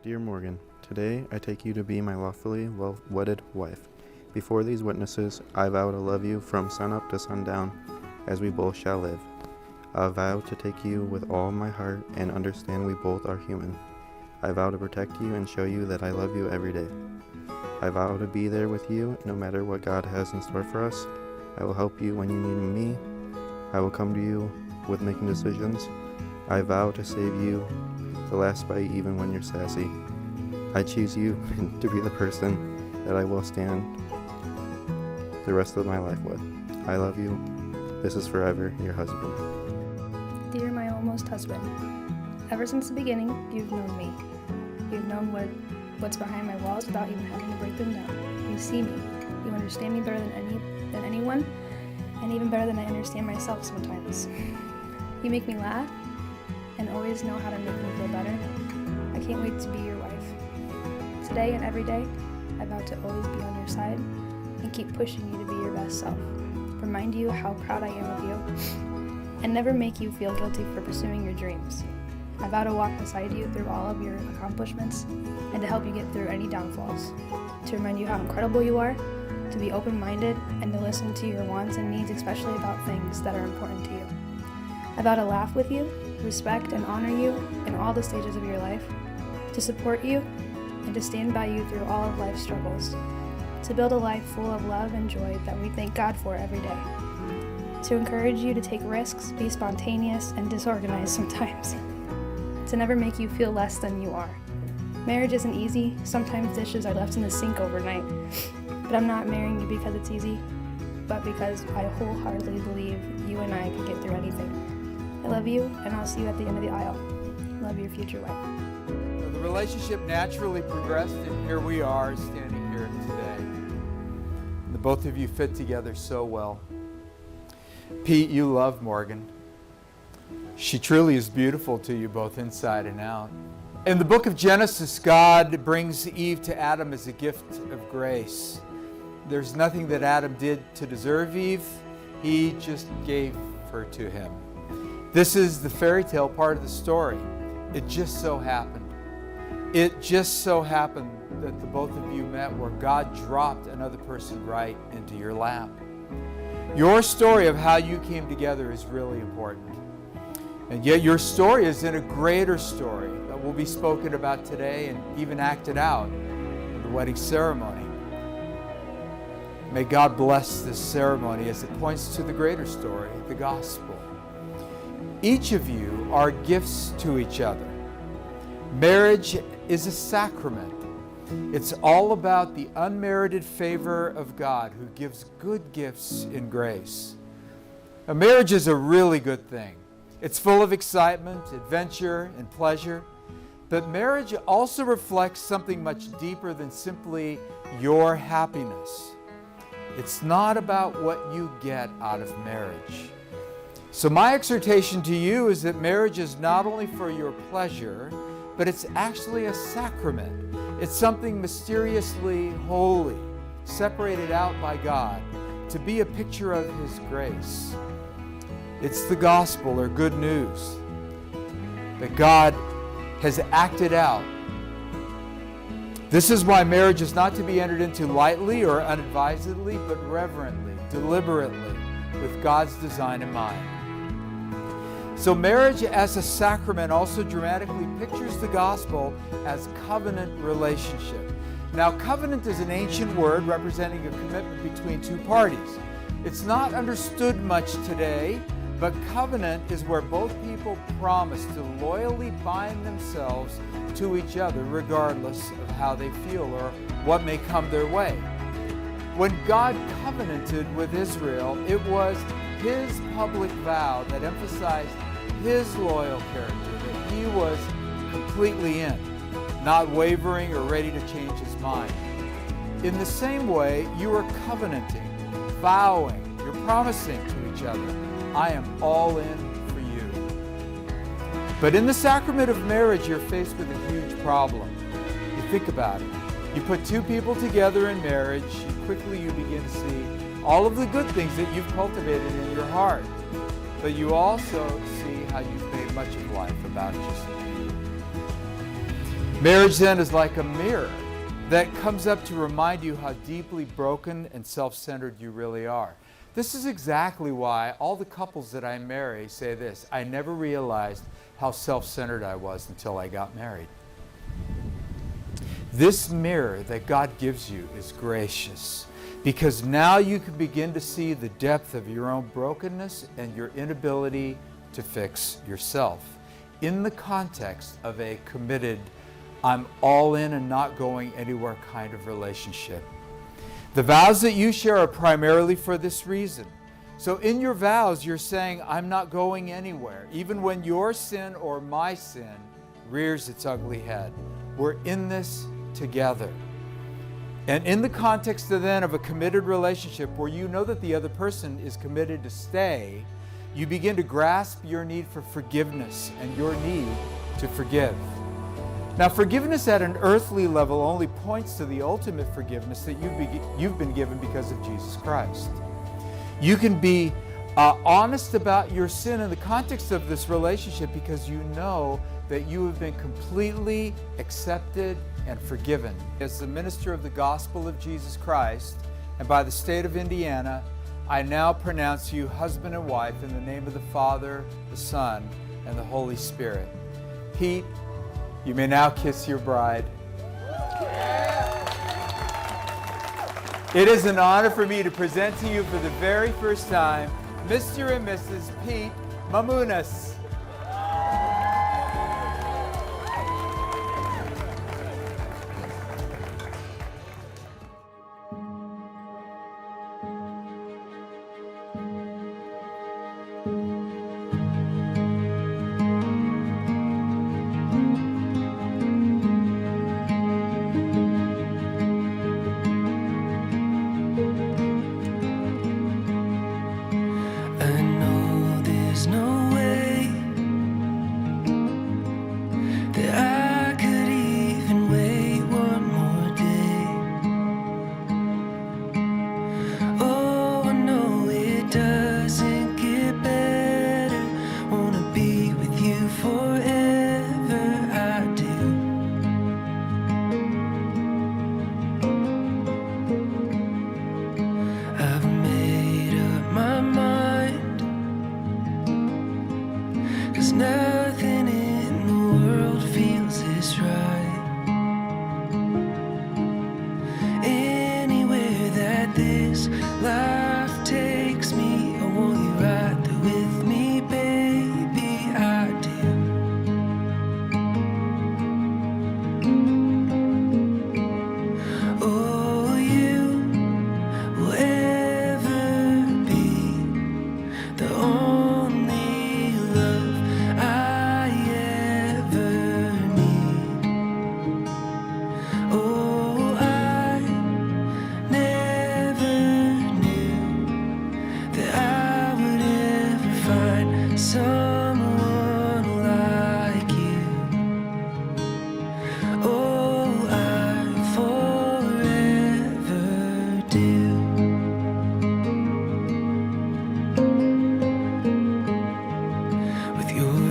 Dear Morgan, today I take you to be my lawfully wedded wife. Before these witnesses, I vow to love you from sunup to sundown, as we both shall live. I vow to take you with all my heart and understand we both are human. I vow to protect you and show you that I love you every day. I vow to be there with you no matter what God has in store for us. I will help you when you need me. I will come to you with making decisions. I vow to save you the last bite even when you're sassy. I choose you to be the person that I will stand the rest of my life with. I love you. This is forever, your husband. Dear my almost husband, ever since the beginning, you've known me. You've known what's behind my walls without even having to break them down. You see me. You understand me better than anyone, and even better than I understand myself sometimes. You make me laugh and always know how to make me feel better. I can't wait to be your wife. Today and every day, I vow to always be on your side and keep pushing you to be your best self. Remind you how proud I am of you, and never make you feel guilty for pursuing your dreams. I vow to walk beside you through all of your accomplishments and to help you get through any downfalls. To remind you how incredible you are, to be open-minded, and to listen to your wants and needs, especially about things that are important to you. I vow to laugh with you, respect and honor you in all the stages of your life, to support you, and to stand by you through all of life's struggles, to build a life full of love and joy that we thank God for every day, to encourage you to take risks, be spontaneous and disorganized sometimes, to never make you feel less than you are. Marriage isn't easy. Sometimes dishes are left in the sink overnight, but I'm not marrying you because it's easy, but because I wholeheartedly believe you and I can get through anything. I love you, and I'll see you at the end of the aisle. Love, your future wife. The relationship naturally progressed, and here we are standing here today. The both of you fit together so well. Pete, you love Morgan. She truly is beautiful to you both inside and out. In the book of Genesis, God brings Eve to Adam as a gift of grace. There's nothing that Adam did to deserve Eve. He just gave her to him. This is the fairy tale part of the story. It just so happened. It just so happened that the both of you met where God dropped another person right into your lap. Your story of how you came together is really important. And yet your story is in a greater story that will be spoken about today and even acted out in the wedding ceremony. May God bless this ceremony as it points to the greater story, the gospel. Each of you are gifts to each other. Marriage is a sacrament. It's all about the unmerited favor of God who gives good gifts in grace. A marriage is a really good thing. It's full of excitement, adventure, and pleasure. But marriage also reflects something much deeper than simply your happiness. It's not about what you get out of marriage. So my exhortation to you is that marriage is not only for your pleasure, but it's actually a sacrament. It's something mysteriously holy, separated out by God to be a picture of His grace. It's the gospel, or good news, that God has acted out. This is why marriage is not to be entered into lightly or unadvisedly, but reverently, deliberately, with God's design in mind. So marriage as a sacrament also dramatically pictures the gospel as covenant relationship. Now, covenant is an ancient word representing a commitment between two parties. It's not understood much today, but covenant is where both people promise to loyally bind themselves to each other regardless of how they feel or what may come their way. When God covenanted with Israel, it was His public vow that emphasized His loyal character, that He was completely in, not wavering or ready to change His mind. In the same way, you are covenanting, vowing, you're promising to each other, I am all in for you. But in the sacrament of marriage, you're faced with a huge problem. You think about it. You put two people together in marriage, quickly you begin to see all of the good things that you've cultivated in your heart. But you also see how you've made much of life about just you. Marriage then is like a mirror that comes up to remind you how deeply broken and self-centered you really are. This is exactly why all the couples that I marry say this: I never realized how self-centered I was until I got married. This mirror that God gives you is gracious, because now you can begin to see the depth of your own brokenness and your inability to fix yourself in the context of a committed, I'm all in and not going anywhere kind of relationship. The vows that you share are primarily for this reason. So in your vows, you're saying, I'm not going anywhere, even when your sin or my sin rears its ugly head. We're in this together. And in the context then of a committed relationship where you know that the other person is committed to stay, you begin to grasp your need for forgiveness and your need to forgive. Now, forgiveness at an earthly level only points to the ultimate forgiveness that you've been given because of Jesus Christ. You can be honest about your sin in the context of this relationship because you know that you have been completely accepted and forgiven. As the minister of the gospel of Jesus Christ, and by the state of Indiana, I now pronounce you husband and wife in the name of the Father, the Son, and the Holy Spirit. Pete, you may now kiss your bride. It is an honor for me to present to you for the very first time Mr. and Mrs. Pete Mamounas. Nothing in the world feels this right. Anywhere that this life takes me, I want you right there with me, baby, I do. Oh, you will ever be the only love I ever need. Oh, I never knew that I would ever find someone like you. Oh, I forever do. With your